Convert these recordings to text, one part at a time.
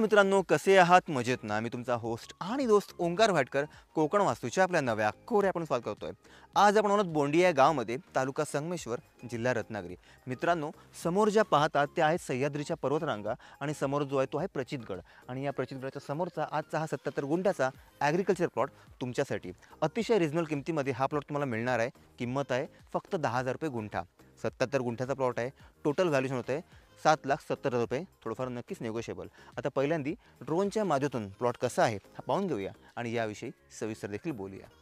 मित्रांनो, कसे आहात? मजेत ना? मी तुमचा होस्ट आणि दोस्त ओंकार भाटकर कोकण वास्तूच्या आपल्या नव्या कोऱ्या आपण स्वागत करतोय। आज आपण आहोत बोंडिया या गावामध्ये, तालुका संगमेश्वर, जिल्हा रत्नागिरी। मित्रांनो, समोर ज्या पाहतात त्या आहेत सह्याद्रीच्या पर्वतरांगा आणि समोर जो आहे तो आहे प्रचितगड आणि या प्रचितगडाच्या समोरचा आजचा हा 77 गुंठ्याचा ॲग्रिकल्चर प्लॉट तुमच्यासाठी अतिशय रिजनेबल किमतीमध्ये हा प्लॉट तुम्हाला मिळणार आहे। किंमत आहे फक्त 10,000 रुपये गुंठा। 77 गुंठ्याचा प्लॉट आहे। टोटल व्हॅल्यूशन होते 7,70,000 रुपये, थोडंफार नक्कीच नेगोशिएबल। आता पहिल्यांदी ड्रोनच्या माध्यमातून प्लॉट कसा आहे हा पाहून घेऊया आणि याविषयी सविस्तर देखील बोलूया।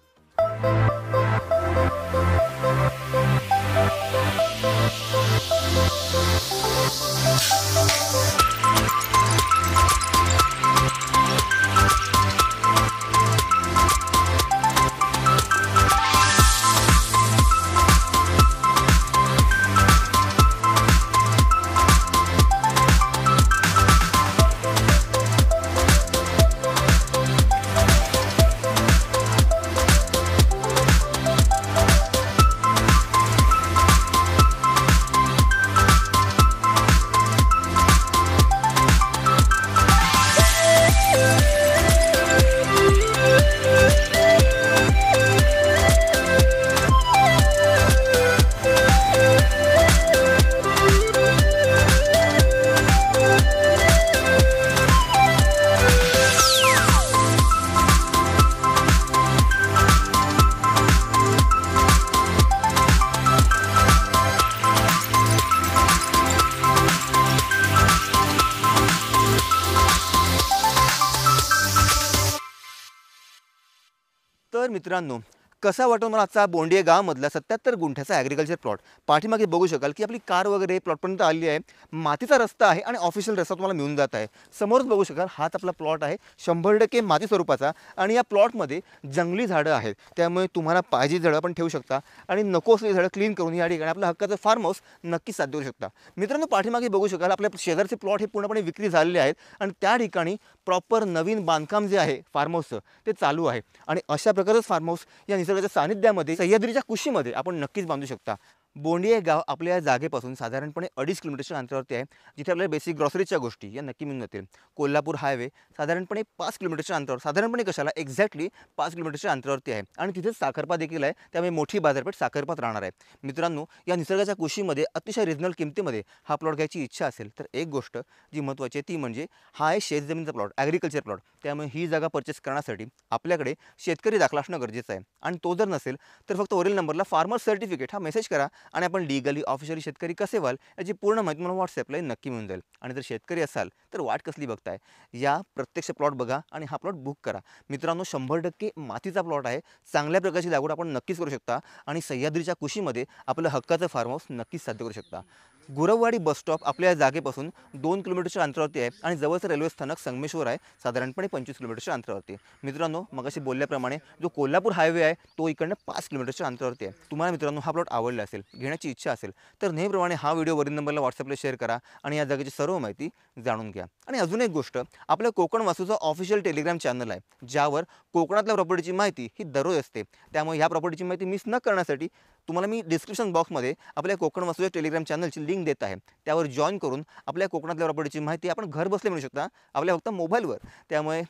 तर मित्रांनो, कसा वाटतो मला आजचा बोंडिया गावामधला 77 गुंठ्याचा ॲग्रिकल्चर प्लॉट? पाठीमागे बघू शकाल की आपली कार वगैरे प्लॉटपर्यंत आली आहे। मातीचा रस्ता आहे आणि ऑफिशियल रस्ता तुम्हाला मिळून जात आहे। समोरच बघू शकाल हाच आपला प्लॉट आहे 100% माती स्वरूपाचा आणि या प्लॉटमध्ये जंगली झाडं आहेत, त्यामुळे तुम्हाला पाहिजे झाडं पण ठेवू शकता आणि नको असलेली झाडं क्लीन करून या ठिकाणी आपलं हक्काचं फार्म हाऊस नक्कीच साध्य करू शकता। मित्रांनो, पाठीमागे बघू शकाल आपल्या शेजारचे प्लॉट हे पूर्णपणे विक्री झालेले आहेत आणि त्या ठिकाणी प्रॉपर नवीन बांधकाम जे आहे फार्म हाऊसचं ते चालू आहे आणि अशा प्रकारचं फार्म हाऊस या निसर्गाच्या सानिध्यामध्ये सह्याद्रीच्या कुशीमध्ये आपण नक्कीच बांधू शकता। बोंडिया हे गाव आपल्या या जागेपासून साधारणपणे 2.5 किलोमीटरच्या अंतरावरती आहे, जिथे आपल्याला बेसिक ग्रॉसरीच्या गोष्टी या नक्की मिळून जातील। कोल्हापूर हायवे साधारणपणे 5 किलोमीटरच्या अंतरावर, साधारणपणे कशाला एक्झॅक्टली 5 किलोमीटरच्या अंतरावरती आहे आणि तिथेच साखरपा देखील आहे, त्यामुळे मोठी बाजारपेठ साखरपात राहणार आहे। मित्रांनो, या निसर्गाच्या कुशीमध्ये अतिशय रिजनेबल किमतीमध्ये हा प्लॉट घ्यायची इच्छा असेल तर एक गोष्ट जी महत्त्वाची आहे ती म्हणजे हा आहे शेतजमीनचा प्लॉट, ॲग्रिकल्चर प्लॉट। त्यामुळे ही जागा परचेस करण्यासाठी आपल्याकडे शेतकरी दाखला असणं गरजेचं आहे आणि तो जर नसेल तर फक्त वरील नंबरला फार्मर सर्टिफिकेट हा मेसेज करा आणि आपण लीगली ऑफिशियली शेतकरी कसे व्हाल याची पूर्ण माहिती मला व्हॉट्सॲपला नक्की मिळून जाईल। आणि जर शेतकरी असाल तर वाट कसली बघताय, या प्रत्यक्ष प्लॉट बघा आणि हा प्लॉट बुक करा। मित्रांनो, 100% मातीचा प्लॉट आहे, चांगल्या प्रकारची लागवड आपण नक्कीच करू शकता आणि सह्याद्रीच्या कुशीमध्ये आपलं हक्काचं फार्म हाऊस नक्कीच साध्य करू शकता। गुरववाडी बस स्टॉप आपल्या जागेपासून 2 किलोमीटरच्या अंतरावरती आहे आणि जवळचं रेल्वे स्थानक संगमेश्वर आहे, साधारणपणे 25 किलोमीटरच्या अंतरावरती। मित्रांनो, मगाशी बोलल्याप्रमाणे जो कोल्हापूर हायवे आहे तो इकडनं 5 किलोमीटरच्या अंतरावरती आहे। तुम्हाला मित्रांनो हा प्लॉट आवडला असेल, घेण्याची इच्छा असेल तर नेहमीप्रमाणे हा व्हिडिओ वरील नंबरला व्हॉट्सॲपला शेअर करा आणि या जागेची सर्व माहिती जाणून घ्या। आणि अजून एक गोष्ट, आपल्या कोकण वास्तूचा ऑफिशियल टेलिग्राम चॅनल आहे, ज्यावर कोकणातल्या प्रॉपर्टीची माहिती ही दररोज असते। त्यामुळे ह्या प्रॉपर्टीची माहिती मिस न करण्यासाठी तुम्हाला मी डिस्क्रिप्शन बॉक्समध्ये आपल्या कोकण वास्तूच्या टेलिग्राम चॅनलची लिंक देत आहे, त्यावर जॉईन करून आपल्या कोकणातल्या प्रॉपर्टीची माहिती आपण घर बसल्या मिळू शकता आपल्या फक्त मोबाईलवर। त्यामुळे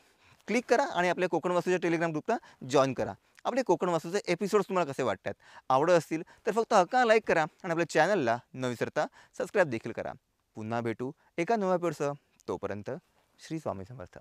क्लिक करा आणि आपल्या कोकण वास्तूच्या टेलिग्राम ग्रुपला जॉईन करा। आपले कोकण वास्तूचे एपिसोड्स तुम्हाला कसे वाटतात, आवडत असतील तर फक्त हक्का लाईक करा आणि आपल्या चॅनलला न विसरता सबस्क्राईब देखील करा। पुन्हा भेटू एका नव्या एपिसोडसह, तोपर्यंत श्री स्वामी समर्थ।